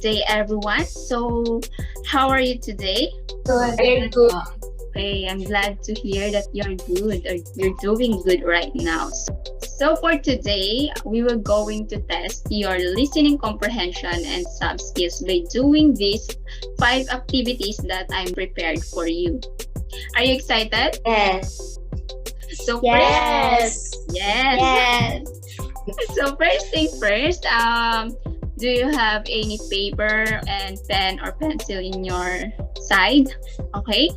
day, everyone. So, how are you today? Good. Very good. Okay, I'm glad to hear that you're good or you're doing good right now. So for today, we will going to test your listening comprehension and sub skills by doing these 5 activities that I'm prepared for you. Are you excited? Yes. So Yes. yes. Yes. So first thing first, do you have any paper and pen or pencil in your side? Okay,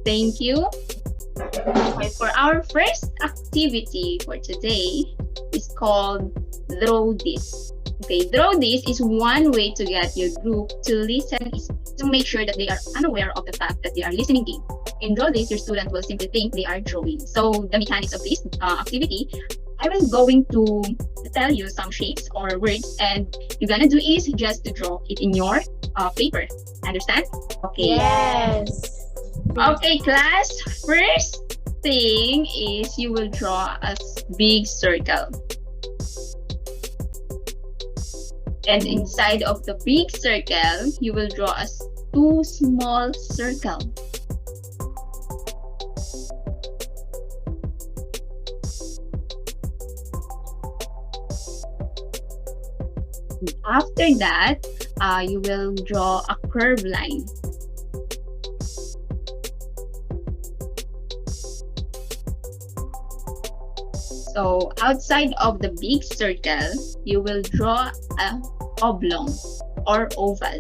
thank you. Okay, for our first activity for today is called Draw This. Okay, Draw This is one way to get your group to listen, is to make sure that they are unaware of the fact that they are listening game. In Draw This, your student will simply think they are drawing. So the mechanics of this activity, I will going to tell you some shapes or words, and you're gonna do is just to draw it in your paper. Understand? Okay. Yes. Okay, class. First thing is you will draw a big circle. And inside of the big circle, you will draw a 2 small circles. After that, you will draw a curved line. So outside of the big circle, you will draw a oblong or oval.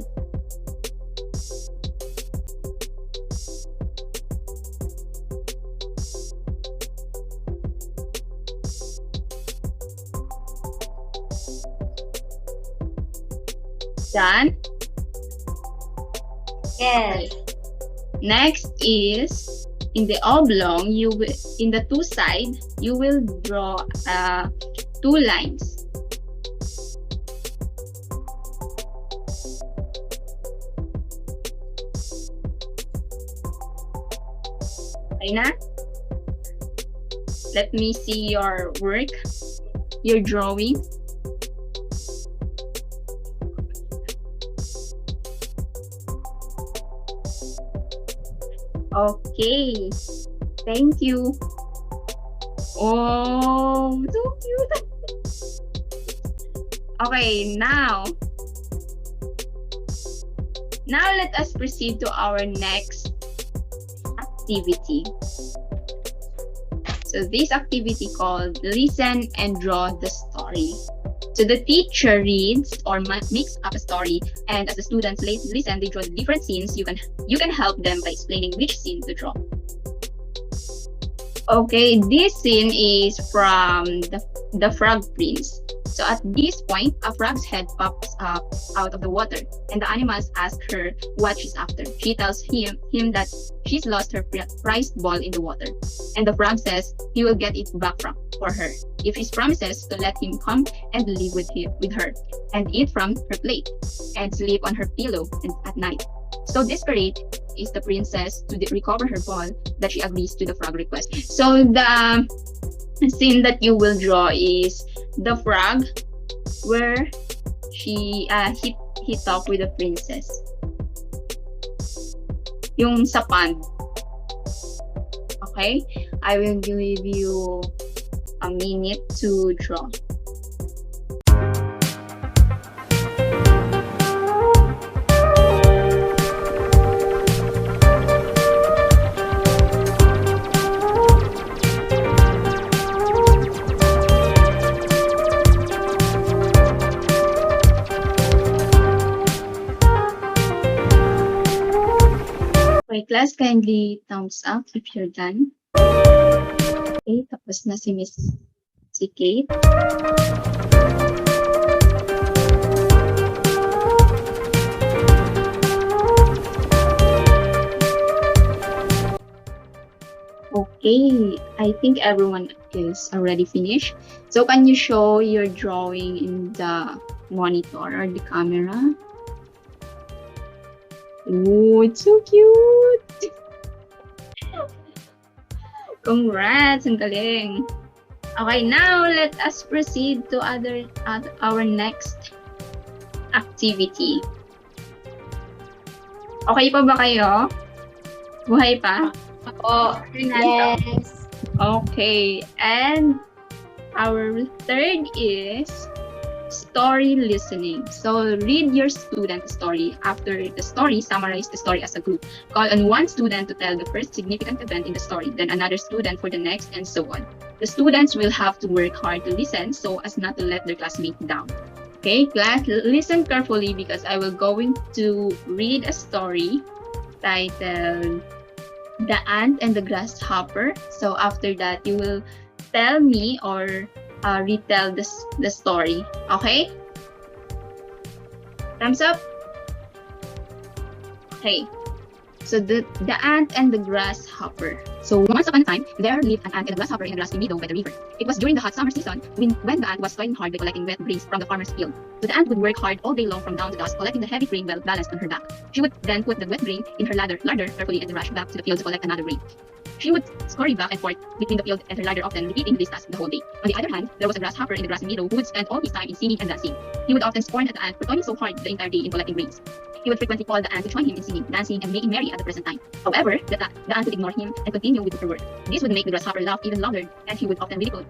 Done? Yes. Next is in the oblong, you will, in the 2 sides, you will draw 2 lines. Okay na? Let me see your work, your drawing. Okay, thank you. Oh, so cute. Okay, now let us proceed to our next activity. So this activity called Listen and Draw the Story. So the teacher reads or makes up a story, and as the students listen, they draw the different scenes. You can help them by explaining which scene to draw. Okay, this scene is from the Frog Prince. So at this point, a frog's head pops up out of the water, and the animals ask her what she's after. She tells him that she's lost her prized ball in the water, and the frog says he will get it back for her if she promises to let him come and live with her and eat from her plate and sleep on her pillow at night. So desperate is the princess to recover her ball that she agrees to the frog request. So the scene that you will draw is the frog where he talked with the princess. Yung sa pond. Okay? I will give you a minute to draw. Okay, class, kindly thumbs up if you're done. Okay, tapos na si Kate. Okay, I think everyone is already finished. So can you show your drawing in the monitor or the camera? Oh, it's so cute! Congrats! Ang galing! Okay, now let us proceed to our next activity. Okay pa ba kayo? Buhay pa? Oh, Fernando? yes. Okay. And our third is story listening. So read your student story. After the story, summarize the story as a group. Call on one student to tell the first significant event in the story, then another student for the next, and so on. The students will have to work hard to listen so as not to let their classmate down. Okay, class, listen carefully because I will going to read a story titled The Ant and the Grasshopper. So after that, you will tell me or retell the story. Okay? Thumbs up? Okay. So the ant and the grasshopper. So once upon a time, there lived an ant and a grasshopper in a grassy meadow by the river. It was during the hot summer season when the ant was toiling hard by collecting wet grains from the farmer's field. So the ant would work hard all day long from dawn to dusk, collecting the heavy grain well balanced on her back. She would then put the wet grain in her larder carefully and rush back to the field to collect another grain. She would scurry back and forth between the field and her larder, often repeating this task the whole day. On the other hand, there was a grasshopper in the grassy meadow who would spend all his time in singing and dancing. He would often scorn at the ant for toiling so hard the entire day in collecting grains. He would frequently call the ant to join him in singing, dancing, and making merry at the present time. However, the ant would ignore him and continue with her work. This would make the grasshopper laugh even louder, and he would often ridicule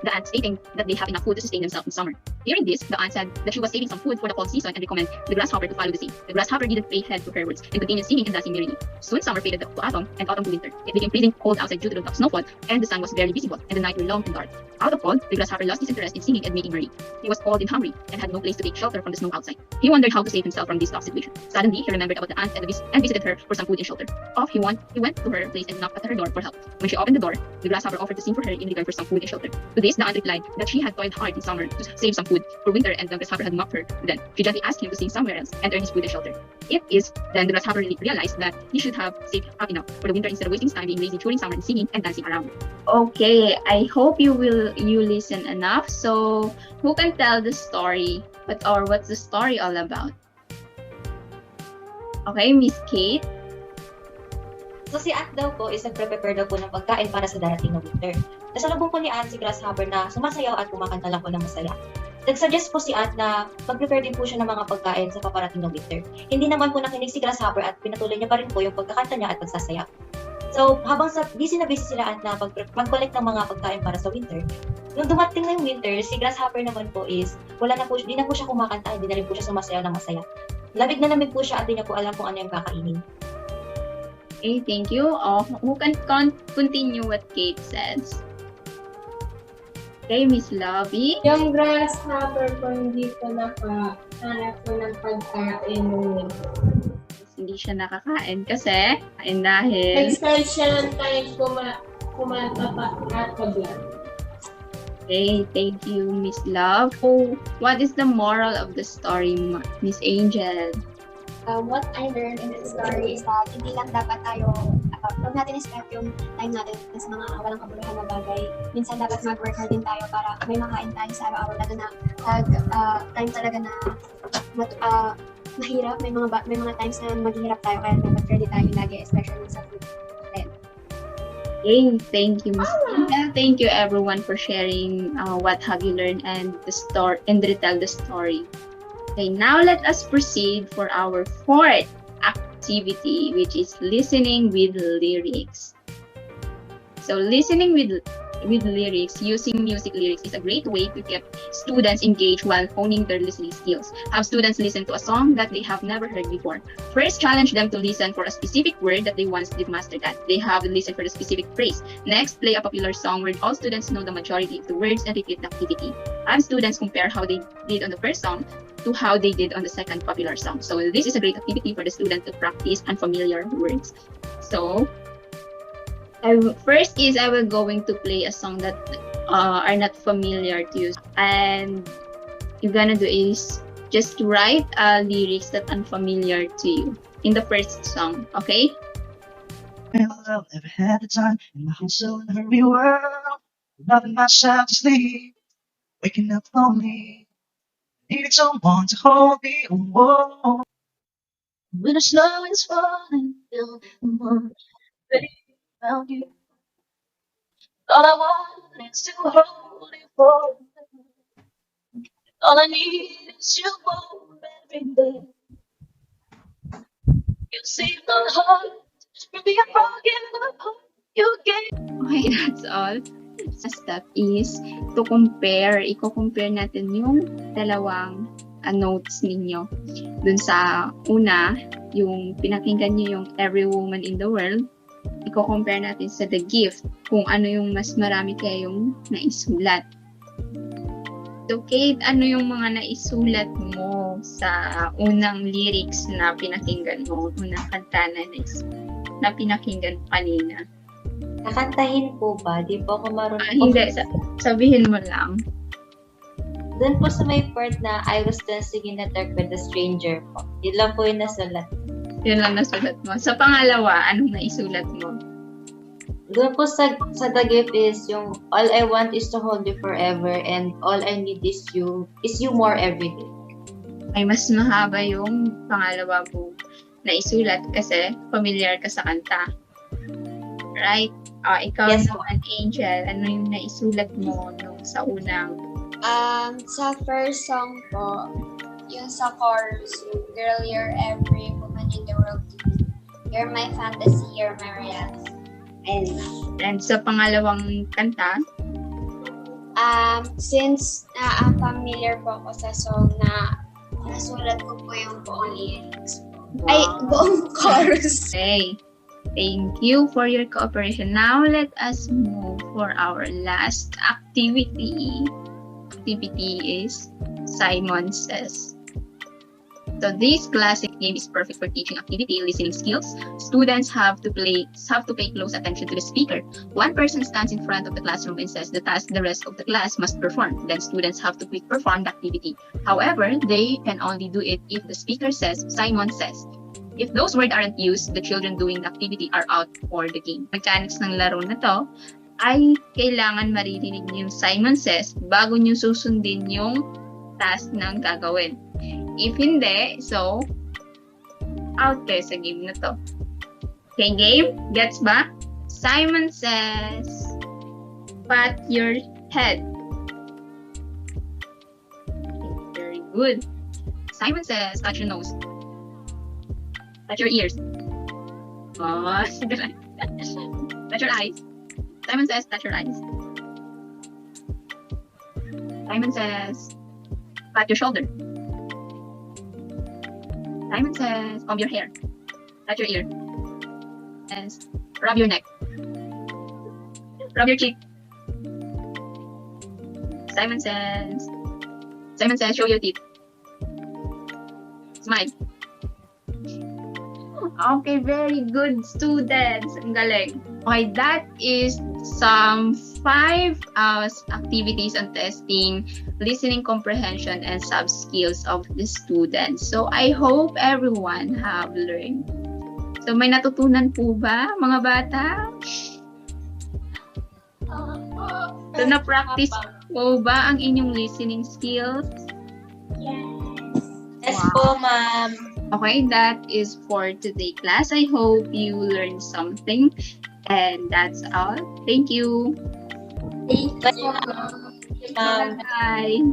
the ant, stating that they have enough food to sustain themselves in summer. Hearing this, the ant said that she was saving some food for the fall season and recommended the grasshopper to follow the same. The grasshopper didn't pay heed to her words and continued singing and dancing merrily. Soon summer faded to autumn and autumn to winter. It became freezing cold outside due to the snowfall, and the sun was barely visible, and the night were long and dark. Out of cold, the grasshopper lost his interest in singing and making merry. He was cold and hungry and had no place to take shelter from the snow outside. He wondered how to save himself from this tough situation. Suddenly, he remembered about the ant and visited her for some food and shelter. Off he went to her place and knocked at her door for help. When she opened the door, the grasshopper offered to sing for her in return for some food and shelter. To this, the ant replied that she had toiled hard in summer to save some food for winter, and the grasshopper had mocked her. Then she gently asked him to sing somewhere else and earn his food and shelter. Then the grasshopper realized that he should have saved up enough for the winter instead of wasting his time being lazy during summer and singing and dancing around. Okay, I hope you listen enough. So who can tell the story? What's the story all about? Okay, Miss Kate. So si Ant daw po is nagpre-prepare daw po ng pagkain para sa darating na winter. Nasalubong po ni Ant si Grasshopper na sumasayaw at kumakanta lang po ng masaya. Nag-suggest po si Ant na mag-prepare din po siya ng mga pagkain sa paparating na winter. Hindi naman po nakinig si Grasshopper at pinatuloy niya pa rin po yung pagkakanta niya at pagsasayaw. So habang busy na busy sila Ant na mag-collect ng mga pagkain para sa winter, nung dumating na yung winter, si Grasshopper naman po is di na po siya kumakanta, hindi na rin po siya sumasayaw ng masaya. Lamig na lamig po siya at di niya po alam kung ano yung kakainin. Okay, thank you. Who can continue what Kate says? Okay, Miss Lovey. Yung grasshopper po hindi po nakahanap po ng pagkain nung winter. Hindi siya nakakain kasi dahil Nag-start siya ng time kumanta pa at paglan. Okay, thank you, Miss Love. Oh, what is the moral of the story, Miss Angel? What I learned in this story is that hindi lang dapat tayo, huwag natin expect yung time natin sa mga walang kabuluhan na bagay. Minsan dapat mag-work hard din tayo para may makain tayo sa araw-araw, lalo na time talaga na mahirap. May mga times na maghihirap tayo, kaya dapat ready tayo lagi, especially sa food. Okay, thank you, Miss Angel. Thank you, everyone, for sharing what have you learned and retell the story. Okay, now let us proceed for our fourth activity, which is listening with lyrics. So listening with lyrics, using music lyrics is a great way to get students engaged while honing their listening skills. Have students listen to a song that they have never heard before. First, challenge them to listen for a specific word that they once did master at. They have to listen for the specific phrase. Next, play a popular song where all students know the majority of the words and repeat the activity. Have students compare how they did on the first song to how they did on the second popular song. So this is a great activity for the student to practice unfamiliar words. So first is I will going to play a song that are not familiar to you, and you're gonna do is just write lyrics that unfamiliar to you in the first song. Okay? Well, never had the time in my whole so hurry world, loving myself to sleep, waking up lonely, needing someone to hold me. Oh, when the snow is falling, feel the moon around you. All I want is to hold you for. All I need is your warmth every day. You save my heart from being broken apart. You gave. Okay, that's all. Sa step is to compare. Iko-compare natin yung dalawang notes ninyo. Dun sa una, yung pinakinggan nyo yung Every Woman in the World. Iko-compare natin sa The Gift kung ano yung mas marami kayong naisulat. So, Kate, ano yung mga naisulat mo sa unang lyrics na pinakinggan mo, unang kanta na pinakinggan kanina? Kakantahin po ba? Di po ako marunong. Hindi, sabihin mo lang. Doon po sa may part na I was dancing in the dark with a stranger po. Yun lang po yung nasulat. Yun lang nasulat mo. Sa pangalawa, anong naisulat mo? Doon po sa The Gift is yung all I want is to hold you forever and all I need is you more every day. Ay, mas mahaba yung pangalawa mo naisulat kasi familiar ka sa kanta. Right? Ikaw Yes, naman, Angel, ano yung naisulat mo nung sa unang? Sa first song po, yung sa chorus, yung Girl, you're every woman in the world to me. You're my fantasy, you're my reality. And sa pangalawang kanta? Since familiar po ako sa song na nasulat ko po yung buong lyrics. Ay, buong chorus. Okay. Thank you for your cooperation. Now, let us move for our last activity. Activity is Simon Says. So this classic game is perfect for teaching activity, listening skills. Students have to pay close attention to the speaker. One person stands in front of the classroom and says the task the rest of the class must perform. Then students have to perform the activity. However, they can only do it if the speaker says, Simon says. If those words aren't used, the children doing the activity are out for the game. Mechanics ng laro na to ay kailangan maririnig niyo yung Simon Says bago niyo susundin yung task ng gagawin. If hindi, so, out kayo sa game na to. Okay, game? Gets ba? Simon says, pat your head. Okay, very good. Simon says, touch your nose. Touch your ears. Oh, touch your eyes. Simon says, touch your eyes. Simon says, pat your shoulder. Simon says, comb your hair. Touch your ear. Says, rub your neck. Rub your cheek. Simon says, show your teeth. Smile. Okay, very good, students. Ang galing. Okay, that is some 5 activities on testing listening comprehension and soft skills of the students. So I hope everyone have learned. So may natutunan po ba, mga bata? So na-practice po ba ang inyong listening skills? Yes po, ma'am. Okay, that is for today class. I hope you learned something. And that's all. Thank you. Thank you. Ma'am. Bye.